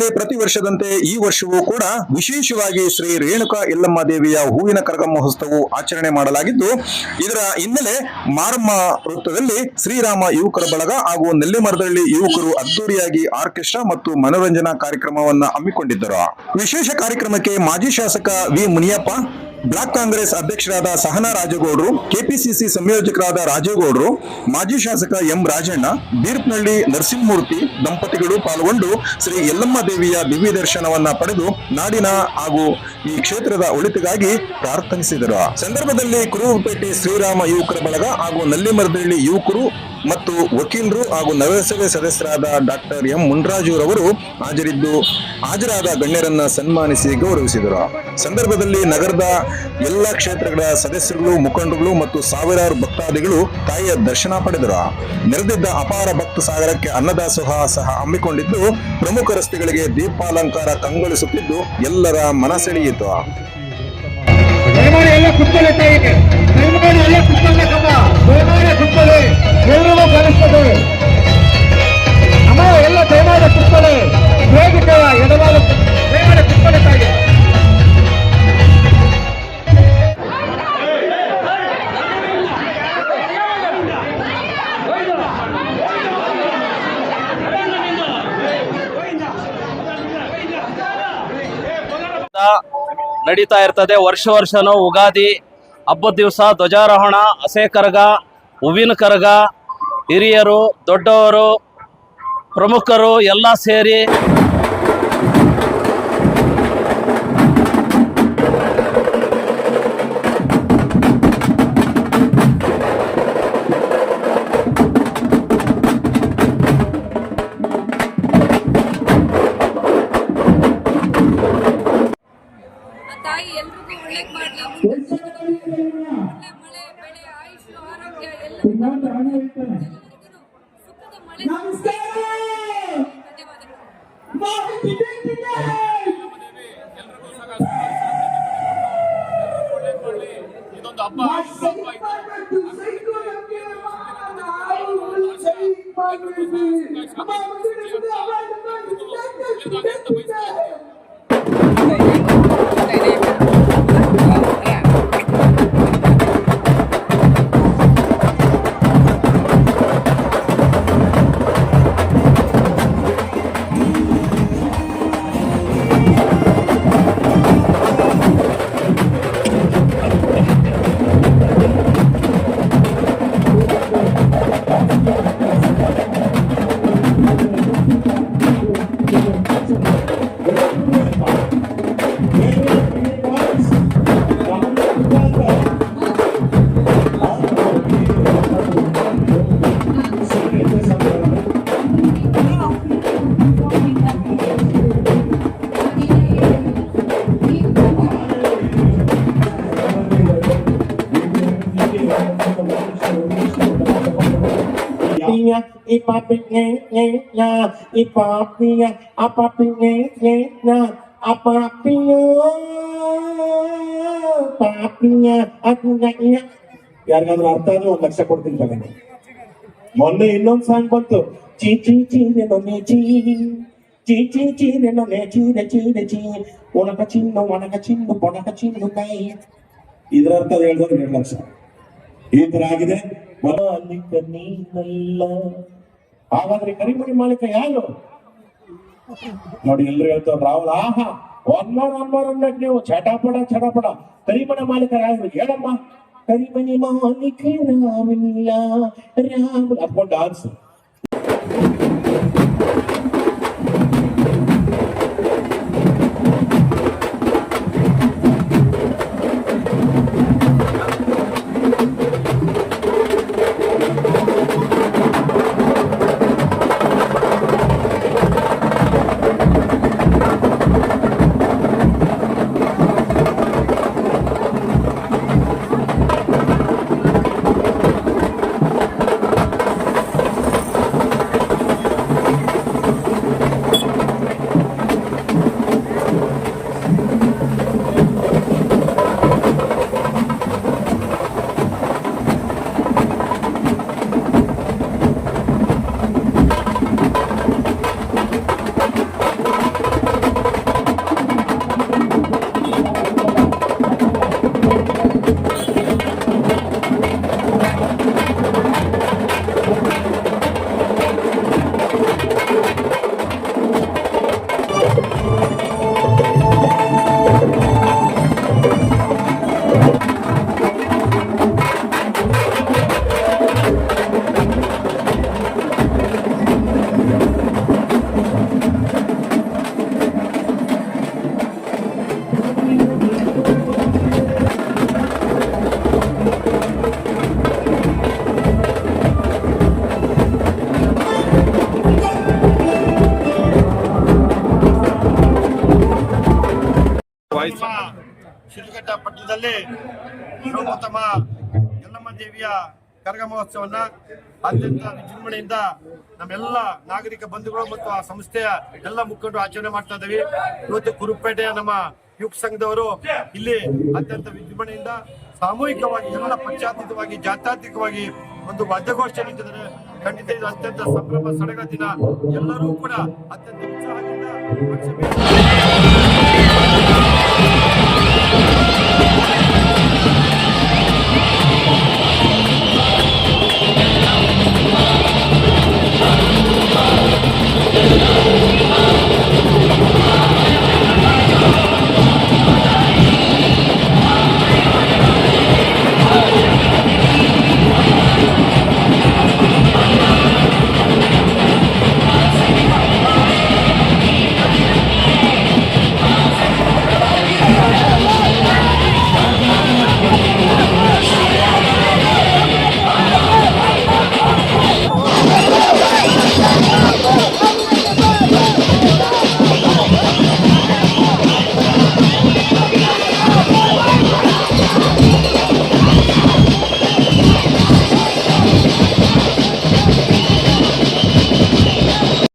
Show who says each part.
Speaker 1: ಜಿಲ್ಲೆಯಲ್ಲಿ ಪ್ರತಿ ವರ್ಷದಂತೆ ಈ ವರ್ಷವೂ ಕೂಡ ವಿಶೇಷವಾಗಿ ಶ್ರೀ ರೇಣುಕಾ ಯಲ್ಲಮ್ಮ ದೇವಿಯ ಹೂವಿನ ಕರಗ ಮಹೋತ್ಸವವು ಆಚರಣೆ ಮಾಡಲಾಗಿದ್ದು, ಇದರ ಹಿನ್ನೆಲೆ ಮಾರಮ್ಮ ವೃತ್ತದಲ್ಲಿ ಶ್ರೀರಾಮ ಯುವಕರ ಬಳಗ ಹಾಗೂ ನೆಲ್ಲಿಮರದಹಳ್ಳಿ ಯುವಕರು ಅದ್ದೂರಿಯಾಗಿ ಆರ್ಕೆಸ್ಟ್ರಾ ಮತ್ತು ಮನೋರಂಜನಾ ಕಾರ್ಯಕ್ರಮವನ್ನು ಹಮ್ಮಿಕೊಂಡಿದ್ದರು. ವಿಶೇಷ ಕಾರ್ಯಕ್ರಮಕ್ಕೆ ಮಾಜಿ ಶಾಸಕ ವಿ ಮುನಿಯಪ್ಪ, ಬ್ಲಾಕ್ ಕಾಂಗ್ರೆಸ್ ಅಧ್ಯಕ್ಷರಾದ ಸಹನಾ ರಾಜಗೌಡರು, ಕೆಪಿಸಿಸಿ ಸಂಯೋಜಕರಾದ ರಾಜೇಗೌಡರು, ಮಾಜಿ ಶಾಸಕ ಎಂ ರಾಜಣ್ಣ, ಬೀರ್ಪನಹಳ್ಳಿ ನರಸಿಂಹಮೂರ್ತಿ ದಂಪತಿಗಳು ಪಾಲ್ಗೊಂಡು ಶ್ರೀ ಯಲ್ಲಮ್ಮ ದೇವಿಯ ದಿವ್ಯ ದರ್ಶನವನ್ನ ಪಡೆದು ನಾಡಿನ ಹಾಗೂ ಈ ಕ್ಷೇತ್ರದ ಒಳಿತಿಗಾಗಿ ಪ್ರಾರ್ಥನಿಸಿದರು. ಸಂದರ್ಭದಲ್ಲಿ ಕುರುಬಪೇಟೆ ಶ್ರೀರಾಮ ಯುವಕರ ಬಳಗ ಹಾಗೂ ನೆಲ್ಲಿಮರದಹಳ್ಳಿ ಯುವಕರು ಮತ್ತು ವಕೀಲರು ಹಾಗೂ ನಗರಸಭೆ ಸದಸ್ಯರಾದ ಡಾಕ್ಟರ್ ಎಂ ಮುನ್ರಾಜುರವರು ಹಾಜರಾದ ಗಣ್ಯರನ್ನ ಸನ್ಮಾನಿಸಿ ಗೌರವಿಸಿದರು. ಸಂದರ್ಭದಲ್ಲಿ ನಗರದ ಎಲ್ಲ ಕ್ಷೇತ್ರಗಳ ಸದಸ್ಯರುಗಳು, ಮುಖಂಡರುಗಳು ಮತ್ತು ಸಾವಿರಾರು ಭಕ್ತಾದಿಗಳು ತಾಯಿಯ ದರ್ಶನ ಪಡೆದರು. ನೆರೆದಿದ್ದ ಅಪಾರ ಭಕ್ತ ಸಾಗರಕ್ಕೆ ಅನ್ನದಾಸೋಹ ಸಹ ಹಮ್ಮಿಕೊಂಡಿದ್ದು, ಪ್ರಮುಖ ರಸ್ತೆಗಳಿಗೆ ದೀಪಾಲಂಕಾರ ಕಂಗೊಳಿಸುತ್ತಿದ್ದು ಎಲ್ಲರ ಮನಸೆಳೆಯಿತು.
Speaker 2: ನಡೀತಾ ಇರ್ತದೆ. ವರ್ಷನೂ ಉಗಾದಿ ಹಬ್ಬದ ದಿವಸ ಧ್ವಜಾರೋಹಣ, ಹಸೆ ಕರಗ, ಹೂವಿನ ಕರಗ, ಹಿರಿಯರು, ದೊಡ್ಡವರು, ಪ್ರಮುಖರು ಎಲ್ಲ ಸೇರಿ
Speaker 3: ತಾಯಿ ಎಲ್ರಿಗೂ ಒಳ್ಳೇದ್ ಮಾಡ್ಲಿ. ಒಳ್ಳೆ ಮಳೆ, ಬೆಳೆ, ಆಯುಷ್, ಆರೋಗ್ಯ ಎಲ್ಲರಿಗೂ ಸುಖದ ಮಳೆ.
Speaker 4: ಇದೊಂದು ಹಬ್ಬ ಯಾರಿಗಾದ್ರೂ ಅರ್ಥ ಆದ್ರೆ 1 ಲಕ್ಷ ಕೊಡ್ತೀನಿ ತಗೊಂಡು. ಮೊನ್ನೆ ಇನ್ನೊಂದು ಸಾಂಗ್ ಬಂತು, ಚೀ ಚೀ ಚೀರೆ ನೊನೆ ಚೀ ಚೀ ಚೀ ಚೀರೆ ನೊನೆ ಚೀರೆ ಚೀರೆ ಚೀ ಒಣಕ ಚಿನ್ನು ಪೊಣಕ ಚಿನ್ನು ಕೈ. ಇದ್ರ ಅರ್ಥ ಹೇಳಿದ್ರೆ 2 ಲಕ್ಷ. ಈ ತರ ಆಗಿದೆ. ಹಾಗಾದ್ರೆ ಕರಿಮಣಿ ಮಾಲೀಕ ಯಾರು ನೋಡಿ? ಎಲ್ರು ಹೇಳ್ತಾರ ರಾಹುಲ್, ಆಹಾ ಒನ್ಮಾರ್ ಅನ್ನಕ್ ನೀವು ಚಟಾಪಡ. ಕರಿಮಣಿ ಮಾಲೀಕ ಯಾರು ಹೇಳಮ್ಮ? ಕರಿಮಣಿ ಮಾಲೀಕ ರಾಮಲ್ಲ ಅಪ್ಕೊಂಡು ಡಾನ್ಸ್.
Speaker 5: ದೇವಿಯ ಕರಗ ಮಹೋತ್ಸವನ್ನ ಅತ್ಯಂತ ವಿಜೃಂಭಣೆಯಿಂದ ನಮ್ಮೆಲ್ಲ ನಾಗರಿಕ ಬಂಧುಗಳು ಮತ್ತು ಆ ಸಂಸ್ಥೆಯ ಎಲ್ಲ ಮುಖಂಡರು ಆಚರಣೆ ಮಾಡ್ತಾ ಇದ್ದೀವಿ. ಇವತ್ತು ಕುರುಪೇಟೆಯ ನಮ್ಮ ಯುವಕ ಸಂಘದವರು ಇಲ್ಲಿ ಅತ್ಯಂತ ವಿಜೃಂಭಣೆಯಿಂದ ಸಾಮೂಹಿಕವಾಗಿ ಎಲ್ಲ ಪಕ್ಷಾತೀತವಾಗಿ ಜಾತ್ಯತೀತವಾಗಿ ಒಂದು ವಾದ್ಯಗೋಷ್ಠಿ ನಿಂತಿದ್ದಾರೆ. ಖಂಡಿತ ಇದು ಅತ್ಯಂತ ಸಂಭ್ರಮ ಸಡಗರ ದಿನ. ಎಲ್ಲರೂ ಕೂಡ ಅತ್ಯಂತ ಉತ್ಸಾಹದಿಂದ